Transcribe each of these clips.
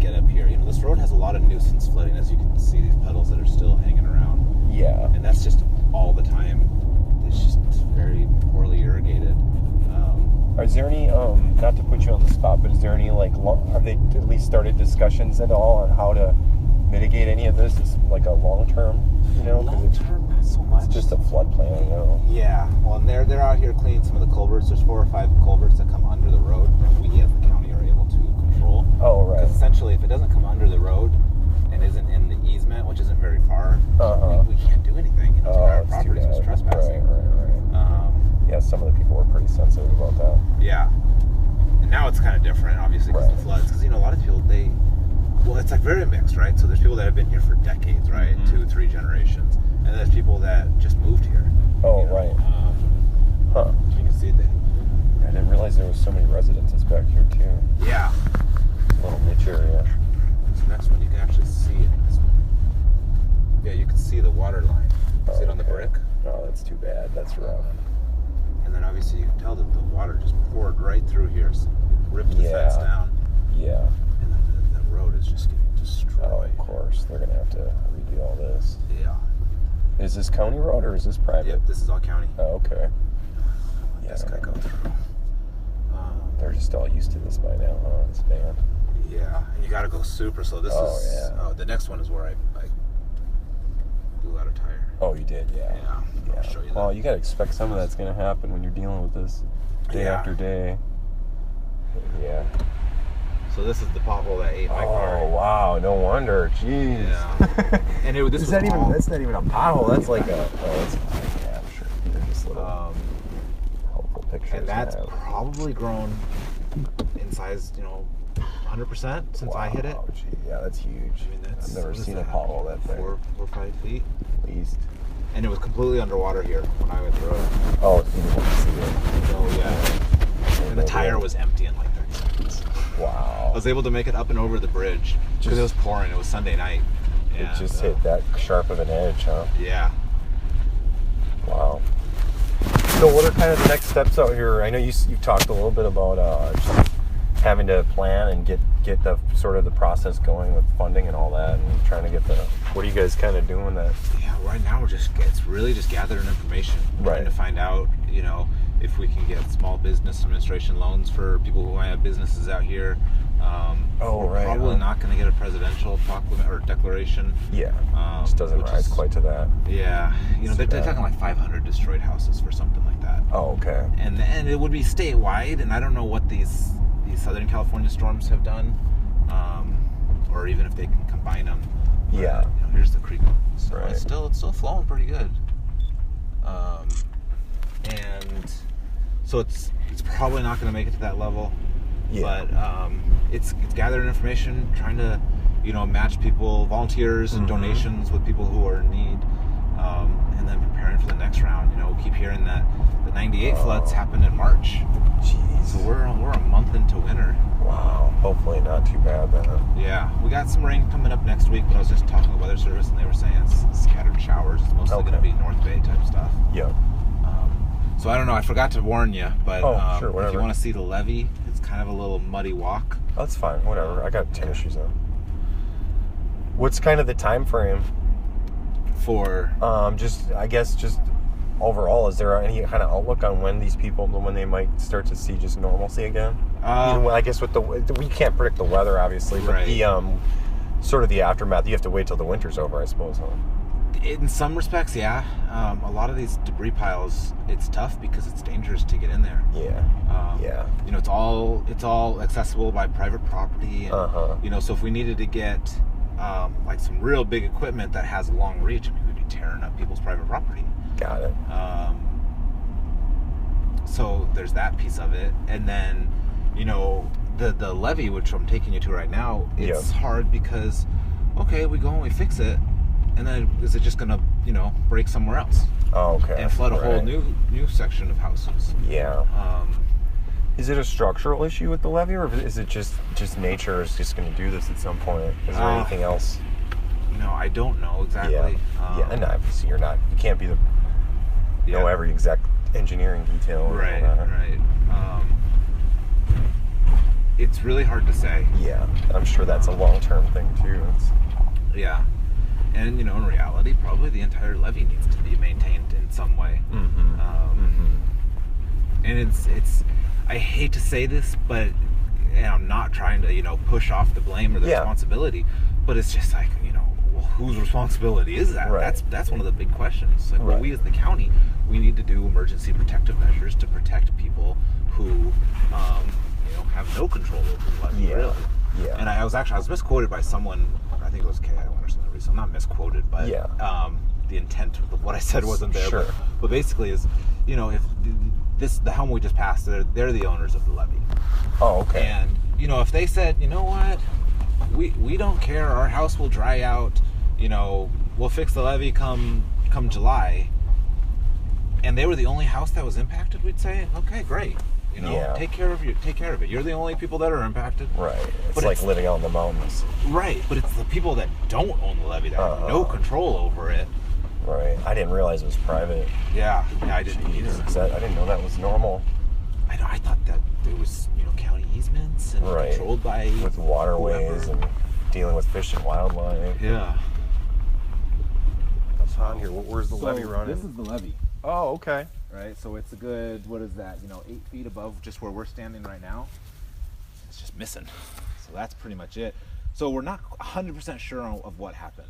get up here. This road has a lot of nuisance flooding, as you can see these puddles that are still hanging around. Yeah. And that's just all the time. It's just very poorly irrigated. Is there any, not to put you on the spot, but is there any, have they at least started discussions at all on how to mitigate any of this? It's like a long-term, Long-term, not so much. It's just a floodplain, Yeah. Well, and they're out here cleaning some of the culverts. There's 4 or 5 culverts that come under the road that we as the county are able to control. Oh, right. Because essentially, if it doesn't come under the road and isn't in the easement, which isn't very far, we can't do anything. Our property is trespassing. Right. Yeah, some of the people were pretty sensitive about that. Yeah. And now it's kind of different, obviously, because of the floods. Because, a lot of people, it's like very mixed, right? So there's people that have been here for decades, right? 2, 3 generations. And there's people that just moved here. Oh, right. You can see it there. I didn't realize there was so many residences back here, too. Yeah. It's a little niche area. This next one, you can actually see it. This one. Yeah, you can see the water line. See it on the brick? Oh, that's too bad. That's rough. And then obviously you can tell that the water just poured right through here, so it ripped the fence down. Yeah. And then the road is just getting destroyed. Oh, of course. They're going to have to redo all this. Yeah. Is this county road or is this private? Yep, this is all county. Oh, okay. This guy go through. They're just all used to this by now, huh? This band. Yeah, and you got to go super slow. This is. Yeah. Oh, the next one is where I blew out a tire. Oh, you did, yeah. I'll show you that. Well, you got to expect some of that's going to happen when you're dealing with this day after day. Yeah. So this is the pothole that ate my car. Oh, wow. No wonder. Jeez. Yeah. And that's not even a pothole. That's like a... Oh, yeah, I'm sure. They're just little helpful pictures. And that's probably grown in size, 100% since I hit it. Oh, gee. Yeah, that's huge. I've never seen a pothole that big. 4 or 5 feet. At least. And it was completely underwater here when I went through it. Oh, you didn't see it. So, yeah. And the tire was empty in like 30 seconds. Wow. I was able to make it up and over the bridge because it was pouring. It was Sunday night. It just hit that sharp of an edge, huh? Yeah. Wow. So what are kind of the next steps out here? I know you've talked a little bit about just having to plan and get the sort of the process going with funding and all that, and trying to get what are you guys kind of doing that? Yeah, right now it's really just gathering information, trying to find out, if we can get small business administration loans for people who have businesses out here. We're probably not going to get a presidential proclamation or declaration. Yeah, just doesn't rise quite to that. Yeah, they're talking like 500 destroyed houses for something like that. Oh, okay. And it would be statewide, and I don't know what these Southern California storms have done, or even if they can combine them. But, yeah. Here's the creek. So right. It's still flowing pretty good. And so it's probably not going to make it to that level. Yeah. But it's gathering information, trying to match people, volunteers, and donations with people who are in need, and then preparing for the next round. We keep hearing that the '98 floods happened in March. Jeez. So we're a month into winter. Wow. Hopefully not too bad then. Yeah, we got some rain coming up next week, but I was just talking to the weather service, and they were saying it's scattered showers. It's mostly going to be North Bay type stuff. Yeah. So I don't know. I forgot to warn you, but sure, if you want to see the levee, it's kind of a little muddy walk. That's fine. Whatever. I got tennis shoes on. What's kind of the time frame for? Just overall, is there any kind of outlook on when they might start to see just normalcy again? I guess we can't predict the weather, obviously, but right. the sort of the aftermath, you have to wait till the winter's over, I suppose, huh? In some respects, yeah. A lot of these debris piles, it's tough because it's dangerous to get in there. Yeah. Yeah. It's all accessible by private property. And, so if we needed to get like some real big equipment that has a long reach, we'd be tearing up people's private property. Got it. So there's that piece of it, and then the levee, which I'm taking you to right now, it's hard because we go and we fix it, and then is it just gonna break somewhere else? Oh, okay. And flood a whole new section of houses. Yeah. Is it a structural issue with the levee, or is it just nature is just going to do this at some point? Is there anything else? I don't know exactly. And obviously you can't be know every exact engineering detail. Right. it's really hard to say. Yeah, I'm sure that's a long-term thing too. Yeah, and in reality, probably the entire levee needs to be maintained in some way. And it's I hate to say this, but and I'm not trying to push off the blame or the responsibility, but it's just like well, whose responsibility is that? Right. That's one of the big questions. Like, well, we as the county, we need to do emergency protective measures to protect people who have no control over the levee. Really. Yeah. And I was misquoted by someone. I think it was K.I. or something. So I'm not misquoted, but the intent of what I said wasn't there. Sure. But basically, is if the helm we just passed, they're the owners of the levee. Oh, okay. And if they said, you know what, we don't care, our house will dry out, we'll fix the levee come July, and they were the only house that was impacted, we'd say, okay, great. Take care of it. You're the only people that are impacted. Right. It's like living out in the mountains. Right, but it's the people that don't own the levee that have no control over it. Right. I didn't realize it was private. Yeah, I didn't either. I didn't know that was normal. I thought that there was, county easements and controlled by with waterways and dealing with fish and wildlife. Yeah. What's on here? Where's the levee running? This is the levee. Oh, okay. Right, so it's a good, what is that, 8 feet above just where we're standing right now. It's just missing. So that's pretty much it. So we're not 100% sure of what happened.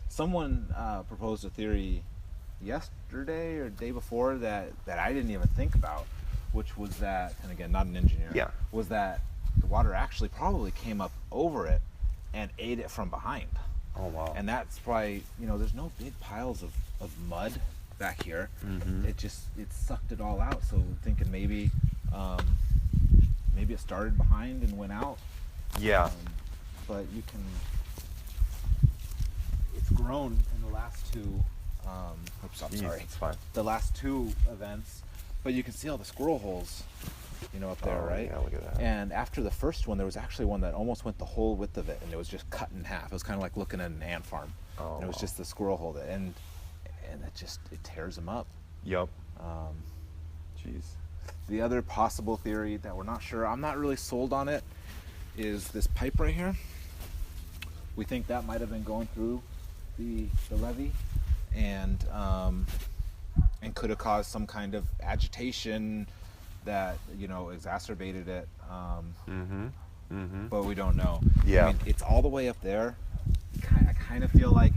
Someone proposed a theory yesterday or the day before that I didn't even think about, which was that, and again, not an engineer, was that the water actually probably came up over it and ate it from behind. Oh, wow. And that's why, there's no big piles of mud back here. It sucked it all out. So thinking maybe it started behind and went out. Yeah. But it's grown in the last two, It's fine. The last two events. But you can see all the squirrel holes, up there, right? Yeah, look at that. And after the first one, there was actually one that almost went the whole width of it, and it was just cut in half. It was kind of like looking at an ant farm. Oh, and it was just the squirrel hole, and it tears them up. Yep. Jeez. The other possible theory that we're not sure, I'm not really sold on it, is this pipe right here. We think that might have been going through the levee, and could have caused some kind of agitation that exacerbated it. But we don't know. Yeah. I mean, it's all the way up there. I kind of feel like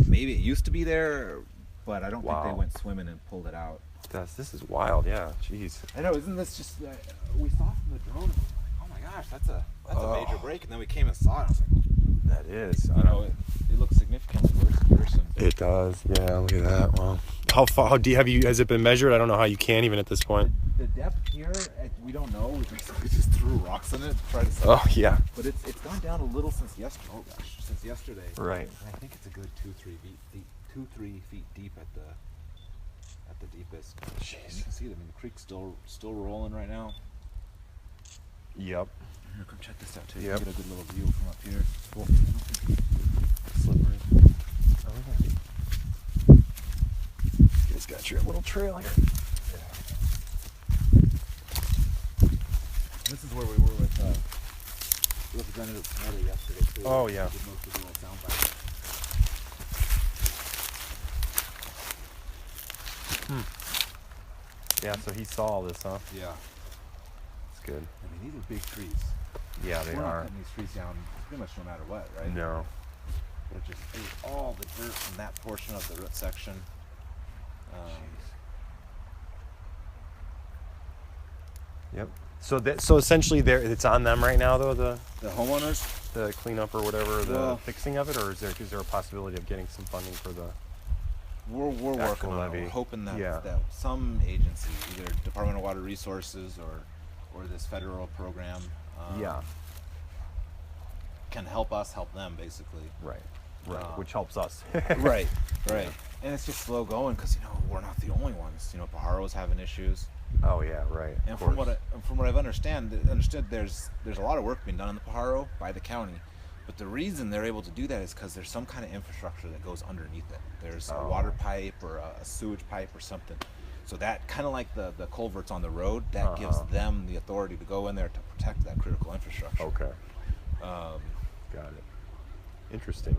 maybe it used to be there, but I don't think they went swimming and pulled it out. This is wild. Yeah. Jeez. I know. Isn't this just? We saw from the drone. And we were like, oh my gosh, that's a major break. And then we came and saw it. I was like, that is. I know it looks significantly worse in person. It does. Yeah. Look at that. Wow. How deep has it been measured? I don't know how you can even at this point. The depth here, we don't know. We just threw rocks in it to try to see. Oh yeah. But it's gone down a little since yesterday. Oh gosh, since yesterday. Right. And I think it's a good 2-3 feet deep at the deepest. Jeez. You can see it. I mean, the creek's still rolling right now. Yep. Here, come check this out too. Yep. You get a good little view from up here. Cool. Slippery. Oh yeah. You guys got your little trail here. This is where we were with Representative Smelly yesterday too. Oh yeah. We did most of the little sound bites. Yeah, so he saw all this, huh? Yeah. It's good. I mean, these are big trees. Yeah, they We're not are. cutting these trees down pretty much no matter what, right? No. They're just all the dirt from that portion of the root section. Yep. So essentially, it's on them right now, though, the homeowners, the cleanup or whatever, the fixing of it, or is there a possibility of getting some funding for the? We're working on it. We're hoping that some agency, either Department of Water Resources or this federal program, can help us help them, basically. Right. Which helps us. Right. And it's just slow going because we're not the only ones. Pajaro's having issues. Oh yeah, right. And from what I've understood, there's a lot of work being done in the Pajaro by the county. But the reason they're able to do that is because there's some kind of infrastructure that goes underneath it. There's a water pipe or a sewage pipe or something. So that kind of like the culverts on the road, that gives them the authority to go in there to protect that critical infrastructure. Okay. Got it. Interesting.